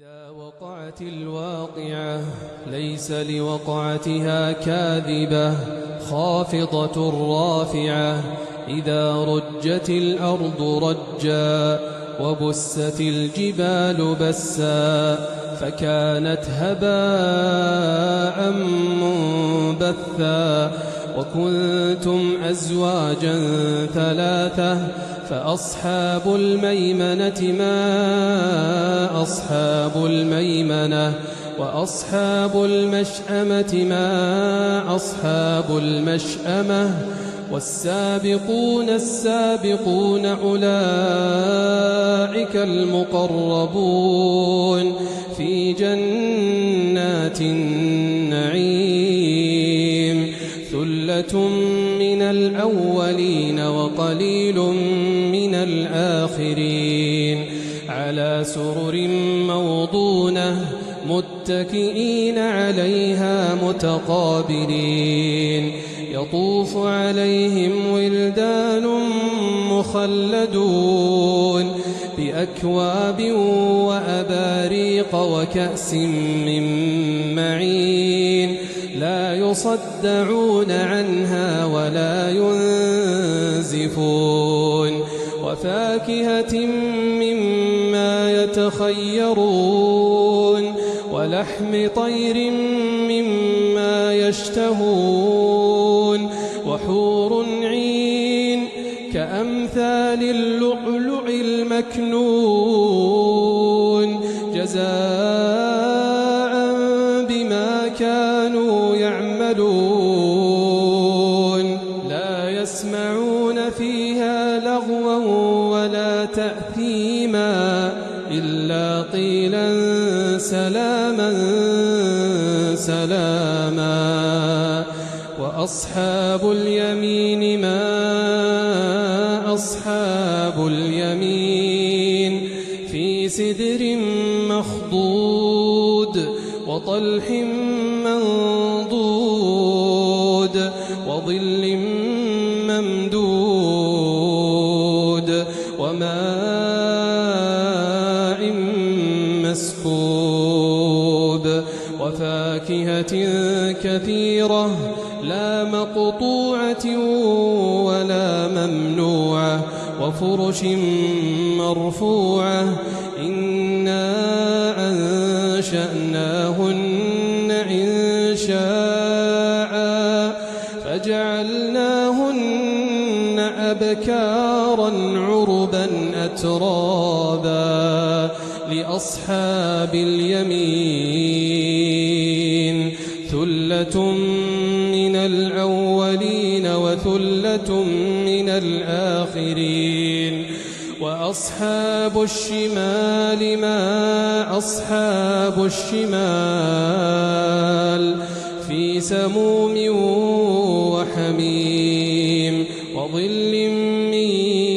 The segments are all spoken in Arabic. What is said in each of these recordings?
إذا وقعت الواقعة ليس لوقعتها كاذبة خافضة رافعة إذا رجت الأرض رجا وبست الجبال بسا فكانت هباء منبثا وكنتم أزواجا ثلاثة فأصحاب الميمنة ما أصحاب الميمنة وأصحاب المشأمة ما أصحاب المشأمة والسابقون السابقون أولئك المقربون في جنات النعيم ثلة من الأولين وقليل من الآخرين على سرر موضونة متكئين عليها متقابلين يطوف عليهم ولدان مخلدون بأكواب وأباريق وكأس من معين لا يصدعون عنها ولا ينزفون وفاكهة مما يتخيرون ولحم طير مما يشتهون وحور عين كأمثال اللؤلؤ المكنون جزاء بما كانوا يعملون لا يسمعون فيها لغوا ولا تأثيما إلا قيلا سلاما سلاما وأصحاب اليمين ما أصحاب اليمين في سدر مخضود وطلح منضود وظل ممدود وماء مسكوب وفاكهة كثيرة لا مقطوعة ولا ممنوعة وفرش مرفوعة إنا أنشأناهن إنشاء فجعلناهن أبكارا عربا أترابا لأصحاب اليمين ثلة من الأولين وثلة من الآخرين وأصحاب الشمال ما أصحاب الشمال في سموم وحميم وظل من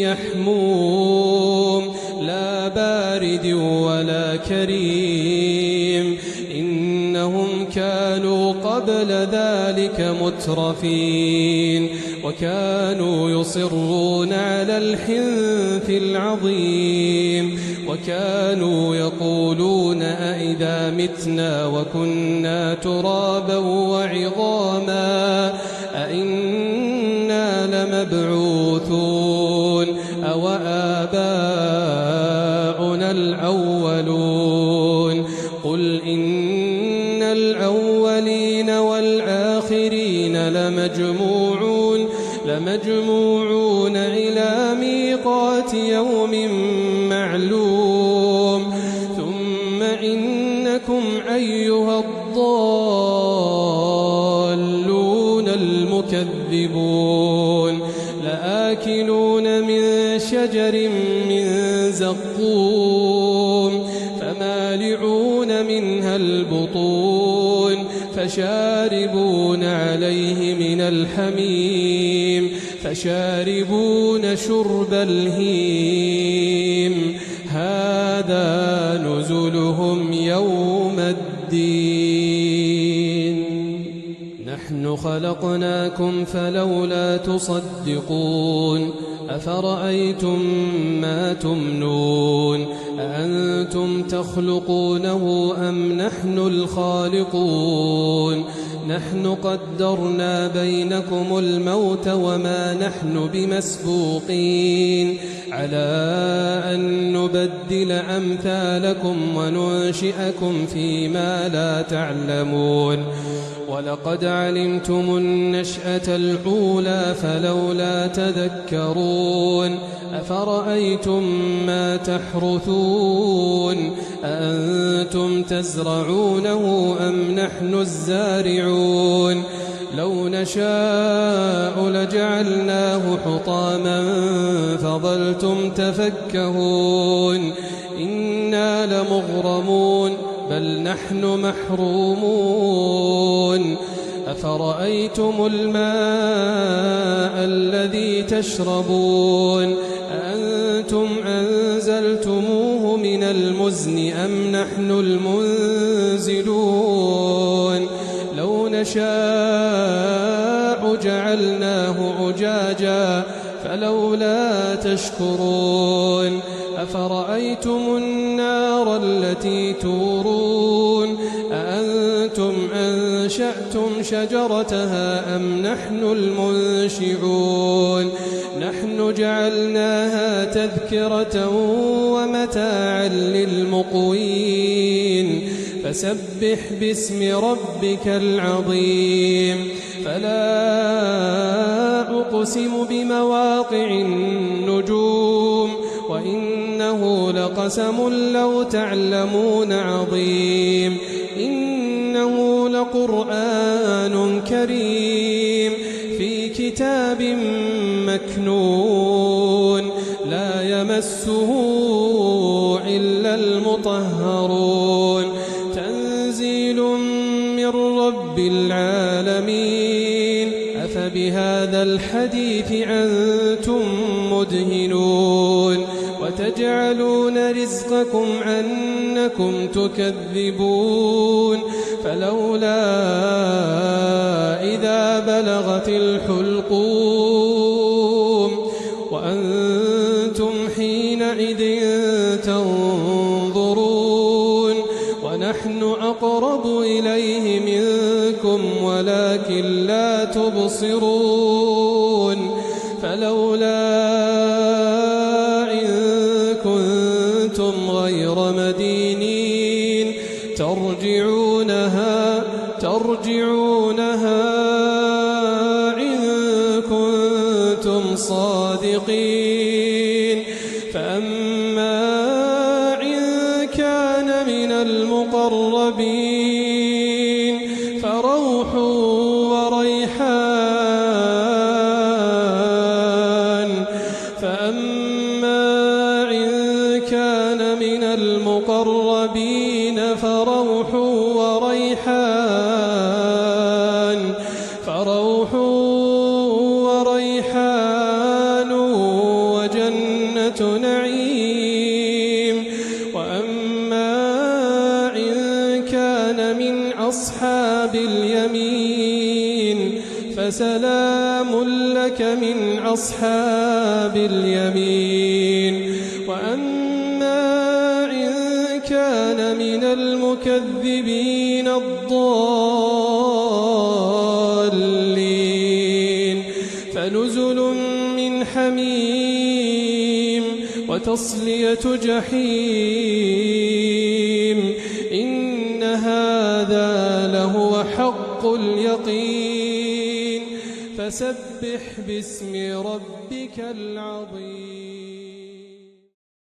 يحموم لا بارد ولا كريم إنهم كانوا قبل ذلك مترفين وكانوا يصرون على الحنث العظيم وكانوا يقولون أئذا متنا وكنا ترابا وعظاما أئنا لمبعوثون أو آباؤنا الأولون قل إن الأولين والآخرين لمجموعون إلى ميقات يوم معلوم ثم إنكم أيها الضالون المكذبون لآكلون من شجر من زقوم فمالئون منها البطون فشاربون عليه من الحميم فشاربون شرب الهيم هذا نزلهم يوم الدين نحن خلقناكم فلولا تصدقون أفرأيتم ما تمنون أأنتم تخلقونه أم نحن الخالقون نحن قدرنا بينكم الموت وما نحن بمسبوقين على أن نبدل أمثالكم وننشئكم فيما لا تعلمون ولقد علمتم النشأة الأولى فلولا تذكرون أفرأيتم ما تحرثون أأنتم تزرعونه أم نحن الزارعون لو نشاء لجعلناه حطاما فظلتم تفكهون إنا لمغرمون بل نحن محرومون أفرأيتم الماء الذي تشربون أأنتم أنزلتموه من المزن أم نحن المنزلون لو نشاء جعلناه أجاجا فلولا تشكرون أفرأيتم النار التي تورون أأنتم أنشأتم شجرتها أم نحن المنشئون نحن جعلناها تذكرة ومتاعا للمقوين فسبح باسم ربك العظيم فلا أقسم بمواقع النجوم وإنه لقسم لو تعلمون عظيم إنه لقرآن كريم في كتاب مكنون لا يمسه إلا المطهرون تنزيل من رب العالمين أفبهذا الحديث أنتم مدهنون وتجعلون رزقكم أنكم تكذبون فلولا إذا بلغت الحلقوم وأنتم حينئذ تنظرون ونحن أقرب إليه منكم ولكن لا تبصرون فلولا إن كنتم غير مدينين ترجعونها إن كنتم صادقين فأما إن كان من المقربين فروح وريحان وجنة نعيم وأما إن كان من أصحاب اليمين فسلام لك من أصحاب اليمين وأما إن كان من المكذبين الضالين فنزل من حميم وتصلية جحيم إن هذا لهو حق اليقين فسبح باسم ربك العظيم.